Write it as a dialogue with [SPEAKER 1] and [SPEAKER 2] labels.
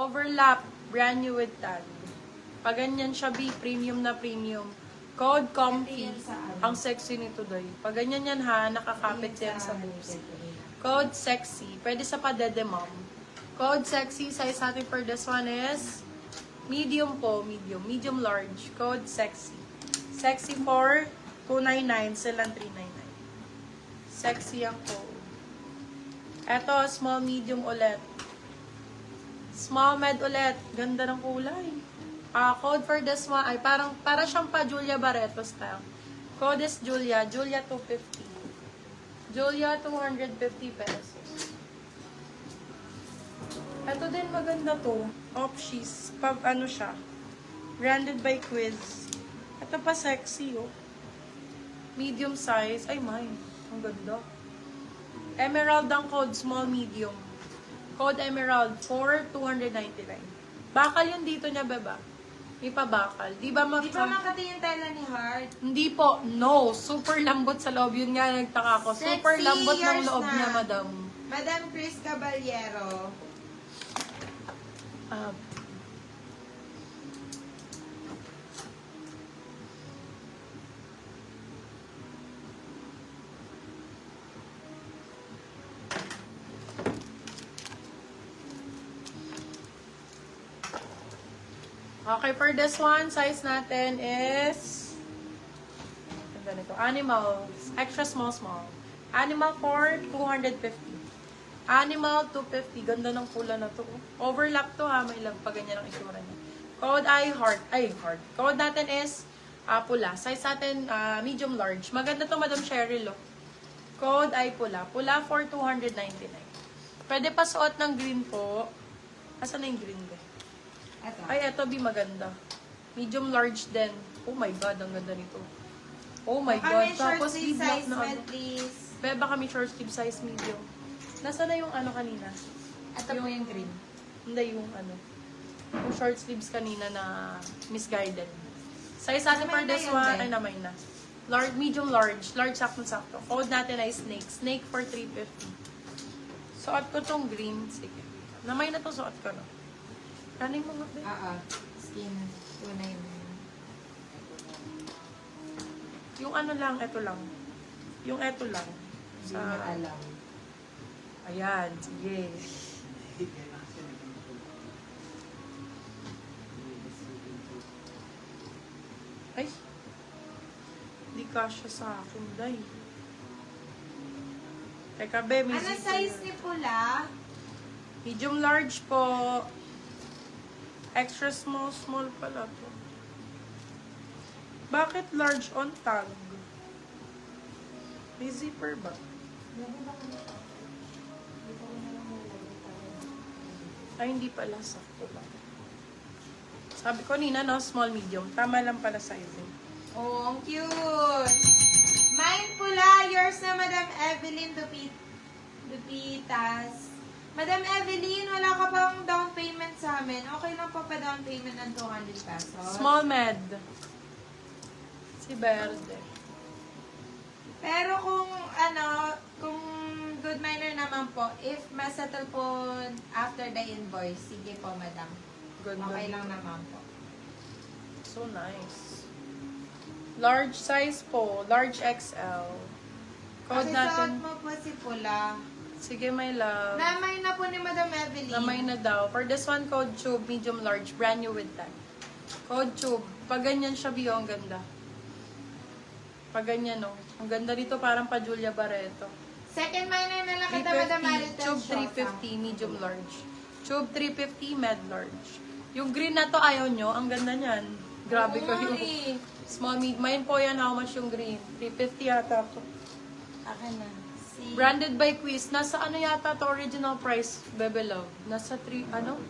[SPEAKER 1] Overlap, brand new with tag. Pag ganyan siya, B, premium na premium. Code comfy. Ang sexy nito, day. Pag ganyan yan ha, nakakapit yan sa boobs. Code sexy. Pwede sa padede, mom. Code sexy. Size natin for this one is medium po. Medium. Medium large. Code sexy. Sexy for 299. Silang 399. Sexy ang code. Eto, small medium ulit. Small med ulit. Ganda ng kulay. Code for this one ay para siyang pa Julia Barreto style. Code is Julia. Julia 250. Julia 250 pesos. Ito din maganda to. Opshies. Ano siya. Branded by Quiz. Ito pa sexy oh. Medium size. Ay mine. Ang ganda. Emerald ang code. Small medium. Code Emerald for 299. Bakal yung dito niya, beba. May pabakal. Di ba
[SPEAKER 2] Di ba makati yung tela ni Heart?
[SPEAKER 1] Hindi po. No. Super lambot sa loob. Yun nga nagtaka ko. Super
[SPEAKER 2] Sexy,
[SPEAKER 1] lambot ng
[SPEAKER 2] yours
[SPEAKER 1] loob
[SPEAKER 2] na.
[SPEAKER 1] niya, madam.
[SPEAKER 2] Madam Chris Caballero.
[SPEAKER 1] Okay, for this one, size natin is ganito. Animals. Extra small. Animal for 250. Animal 250. Ganda ng pula na to. Overlap to ha. May pag ganyan ang isura niya. Code heart. Code natin is pula. Size natin medium large. Maganda to, Madam Cheryl. Oh. Code ay pula. Pula for 299. Pwede pa suot ng green po. Asan na yung green ba?
[SPEAKER 2] Ito.
[SPEAKER 1] Ay, eto, B, maganda. Medium large din. Oh my God, ang ganda nito. Oh my God.
[SPEAKER 2] Kami short
[SPEAKER 1] Tapos,
[SPEAKER 2] sleeve
[SPEAKER 1] B-block
[SPEAKER 2] size,
[SPEAKER 1] na
[SPEAKER 2] med,
[SPEAKER 1] ano.
[SPEAKER 2] please.
[SPEAKER 1] Beba kami short sleeve size medium. Nasaan na yung ano kanina?
[SPEAKER 2] Ito po yung green.
[SPEAKER 1] Hindi, yung ano. Yung short sleeves kanina na misguided. Size natin for
[SPEAKER 2] Namay na
[SPEAKER 1] this
[SPEAKER 2] yun,
[SPEAKER 1] one.
[SPEAKER 2] Ben.
[SPEAKER 1] Ay, namay na. Large, medium large. Large, sakto-sakto. Code natin ay snake. Snake for 350. Suot ko tong green. Sige. Namay na to suot ko, no? Kanin mo nga, Ben.
[SPEAKER 2] Skin. Tunay na yun.
[SPEAKER 1] Yung ano lang, eto lang. Yung eto lang.
[SPEAKER 2] Hindi niya alam.
[SPEAKER 1] Ayan, sige. Ay. Hindi kasya sa akin, day. Teka, be, may
[SPEAKER 2] Ano
[SPEAKER 1] zipper
[SPEAKER 2] size
[SPEAKER 1] yan.
[SPEAKER 2] ni Pula?
[SPEAKER 1] Medium large po. Extra small pala to. Bakit large on tag? May zipper ba? Ay, hindi pala. Sakto lang. Sabi ko nina, no? Small, medium. Tama lang pala sizing.
[SPEAKER 2] Oh, ang cute! Mine Pula, yours na Madam Evelyn Dupitas. Madam Evelyn, wala ka bang down payment sa amin? Okay lang po pa down payment ng 200 pesos.
[SPEAKER 1] Small med. Si Verde.
[SPEAKER 2] Pero kung good miner naman po, if masettle po after the invoice, sige po, madam.
[SPEAKER 1] Ganda
[SPEAKER 2] Okay
[SPEAKER 1] dito.
[SPEAKER 2] lang naman po.
[SPEAKER 1] So nice. Large size po. Large XL. Code
[SPEAKER 2] Pakisuot
[SPEAKER 1] natin.
[SPEAKER 2] mo po si Pula.
[SPEAKER 1] Sige, my love.
[SPEAKER 2] Namay na po ni Madam Evelyn.
[SPEAKER 1] Namay na daw. For this one, code tube, medium large, brand new with tag. Code tube. Pag ganyan siya, Bio, ang ganda. Pag ganyan, no. Ang ganda dito, parang pa Julia Barreto.
[SPEAKER 2] Second miner na lang kita, Madam
[SPEAKER 1] 350,
[SPEAKER 2] Marites.
[SPEAKER 1] tube 350, medium large. Tube 350, med large. Yung green na to, ayaw nyo. Ang ganda niyan. Grabe ko yung small, mid. Mine po yan, how much yung green? 350 yata to.
[SPEAKER 2] Akin na.
[SPEAKER 1] Branded by Quiz. Nasa ano yata to original price, Bebe Love? Nasa 3, ano?